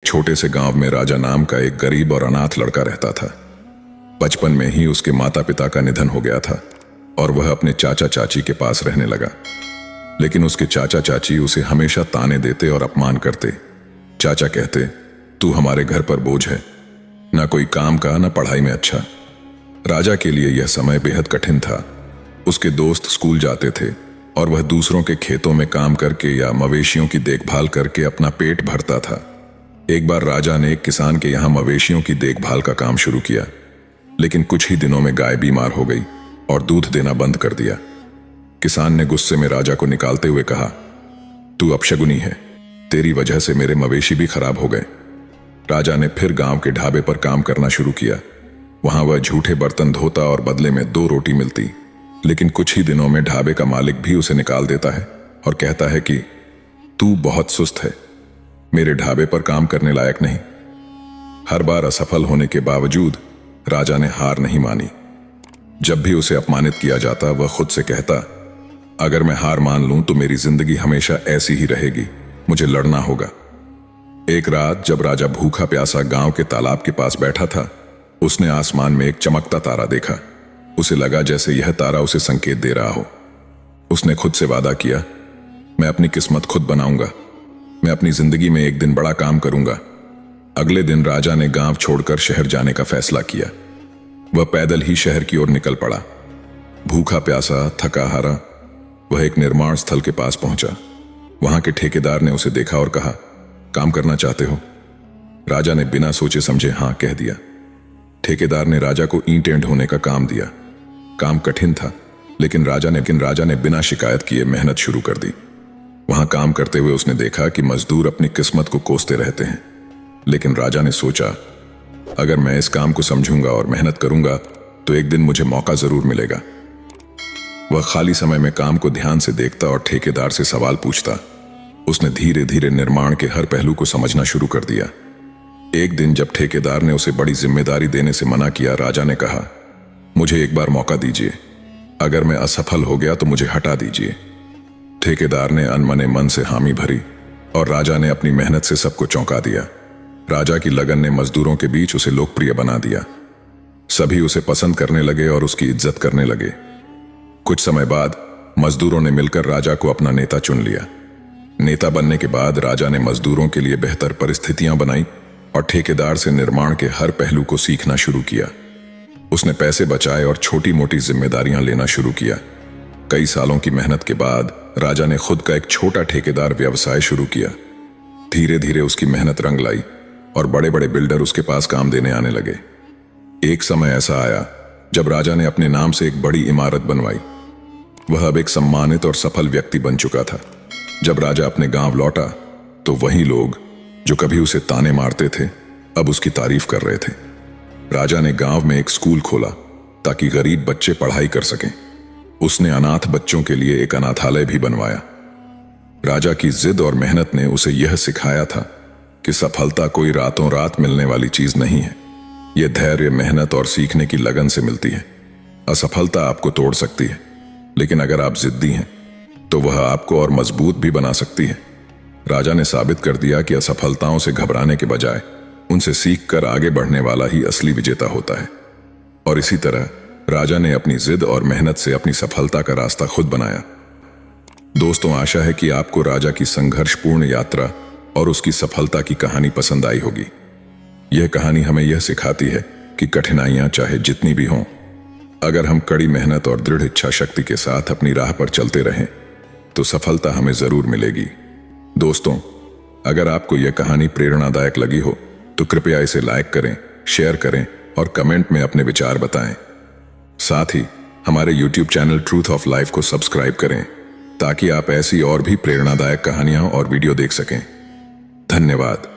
छोटे से गांव में राजा नाम का एक गरीब और अनाथ लड़का रहता था। बचपन में ही उसके माता पिता का निधन हो गया था और वह अपने चाचा चाची के पास रहने लगा। लेकिन उसके चाचा चाची उसे हमेशा ताने देते और अपमान करते। चाचा कहते, तू हमारे घर पर बोझ है, ना कोई काम का ना पढ़ाई में अच्छा। राजा के लिए यह समय बेहद कठिन था। उसके दोस्त स्कूल जाते थे और वह दूसरों के खेतों में काम करके या मवेशियों की देखभाल करके अपना पेट भरता था। एक बार राजा ने एक किसान के यहाँ मवेशियों की देखभाल का काम शुरू किया, लेकिन कुछ ही दिनों में गाय बीमार हो गई और दूध देना बंद कर दिया। किसान ने गुस्से में राजा को निकालते हुए कहा, तू अपशगुनी है, तेरी वजह से मेरे मवेशी भी खराब हो गए। राजा ने फिर गांव के ढाबे पर काम करना शुरू किया। वहां वह झूठे बर्तन धोता और बदले में 2 रोटी मिलती। लेकिन कुछ ही दिनों में ढाबे का मालिक भी उसे निकाल देता है और कहता है कि तू बहुत सुस्त है, मेरे ढाबे पर काम करने लायक नहीं। हर बार असफल होने के बावजूद राजा ने हार नहीं मानी। जब भी उसे अपमानित किया जाता वह खुद से कहता, अगर मैं हार मान लूं तो मेरी जिंदगी हमेशा ऐसी ही रहेगी, मुझे लड़ना होगा। एक रात जब राजा भूखा प्यासा गांव के तालाब के पास बैठा था, उसने आसमान में एक चमकता तारा देखा। उसे लगा जैसे यह तारा उसे संकेत दे रहा हो। उसने खुद से वादा किया, मैं अपनी किस्मत खुद बनाऊंगा, मैं अपनी जिंदगी में एक दिन बड़ा काम करूंगा। अगले दिन राजा ने गांव छोड़कर शहर जाने का फैसला किया। वह पैदल ही शहर की ओर निकल पड़ा। भूखा प्यासा, थका हारा, वह एक निर्माण स्थल के पास पहुंचा। वहां के ठेकेदार ने उसे देखा और कहा, काम करना चाहते हो? राजा ने बिना सोचे समझे हां कह दिया। ठेकेदार ने राजा को ईंटें ढोने का काम दिया। काम कठिन था, लेकिन राजा ने बिना शिकायत किए मेहनत शुरू कर दी। वहां काम करते हुए उसने देखा कि मजदूर अपनी किस्मत को कोसते रहते हैं। लेकिन राजा ने सोचा, अगर मैं इस काम को समझूंगा और मेहनत करूंगा तो एक दिन मुझे मौका जरूर मिलेगा। वह खाली समय में काम को ध्यान से देखता और ठेकेदार से सवाल पूछता। उसने धीरे धीरे निर्माण के हर पहलू को समझना शुरू कर दिया। एक दिन जब ठेकेदार ने उसे बड़ी जिम्मेदारी देने से मना किया, राजा ने कहा, मुझे एक बार मौका दीजिए, अगर मैं असफल हो गया तो मुझे हटा दीजिए। ठेकेदार ने अनमने मन से हामी भरी और राजा ने अपनी मेहनत से सबको चौंका दिया। राजा की लगन ने मजदूरों के बीच उसे लोकप्रिय बना दिया। सभी उसे पसंद करने लगे और उसकी इज्जत करने लगे। कुछ समय बाद मजदूरों ने मिलकर राजा को अपना नेता चुन लिया। नेता बनने के बाद राजा ने मजदूरों के लिए बेहतर परिस्थितियां बनाई और ठेकेदार से निर्माण के हर पहलू को सीखना शुरू किया। उसने पैसे बचाए और छोटी मोटी जिम्मेदारियां लेना शुरू किया। कई सालों की मेहनत के बाद राजा ने खुद का एक छोटा ठेकेदार व्यवसाय शुरू किया। धीरे धीरे उसकी मेहनत रंग लाई और बड़े बड़े बिल्डर उसके पास काम देने आने लगे। एक समय ऐसा आया जब राजा ने अपने नाम से एक बड़ी इमारत बनवाई। वह अब एक सम्मानित और सफल व्यक्ति बन चुका था। जब राजा अपने गांव लौटा तो वही लोग जो कभी उसे ताने मारते थे अब उसकी तारीफ कर रहे थे। राजा ने गांव में एक स्कूल खोला ताकि गरीब बच्चे पढ़ाई कर सकें। उसने अनाथ बच्चों के लिए एक अनाथालय भी बनवाया। राजा की जिद और मेहनत ने उसे यह सिखाया था कि सफलता कोई रातों रात मिलने वाली चीज नहीं है। यह धैर्य, मेहनत और सीखने की लगन से मिलती है। असफलता आपको तोड़ सकती है, लेकिन अगर आप जिद्दी हैं तो वह आपको और मजबूत भी बना सकती है। राजा ने साबित कर दिया कि असफलताओं से घबराने के बजाय उनसे सीखकर आगे बढ़ने वाला ही असली विजेता होता है। और इसी तरह राजा ने अपनी जिद और मेहनत से अपनी सफलता का रास्ता खुद बनाया। दोस्तों, आशा है कि आपको राजा की संघर्षपूर्ण यात्रा और उसकी सफलता की कहानी पसंद आई होगी। यह कहानी हमें यह सिखाती है कि कठिनाइयां चाहे जितनी भी हों, अगर हम कड़ी मेहनत और दृढ़ इच्छा शक्ति के साथ अपनी राह पर चलते रहें तो सफलता हमें जरूर मिलेगी। दोस्तों, अगर आपको यह कहानी प्रेरणादायक लगी हो तो कृपया इसे लाइक करें, शेयर करें और कमेंट में अपने विचार बताएं। साथ ही हमारे YouTube channel truth of life को सब्सक्राइब करें ताकि आप ऐसी और भी प्रेरणादायक कहानियां और वीडियो देख सकें। धन्यवाद।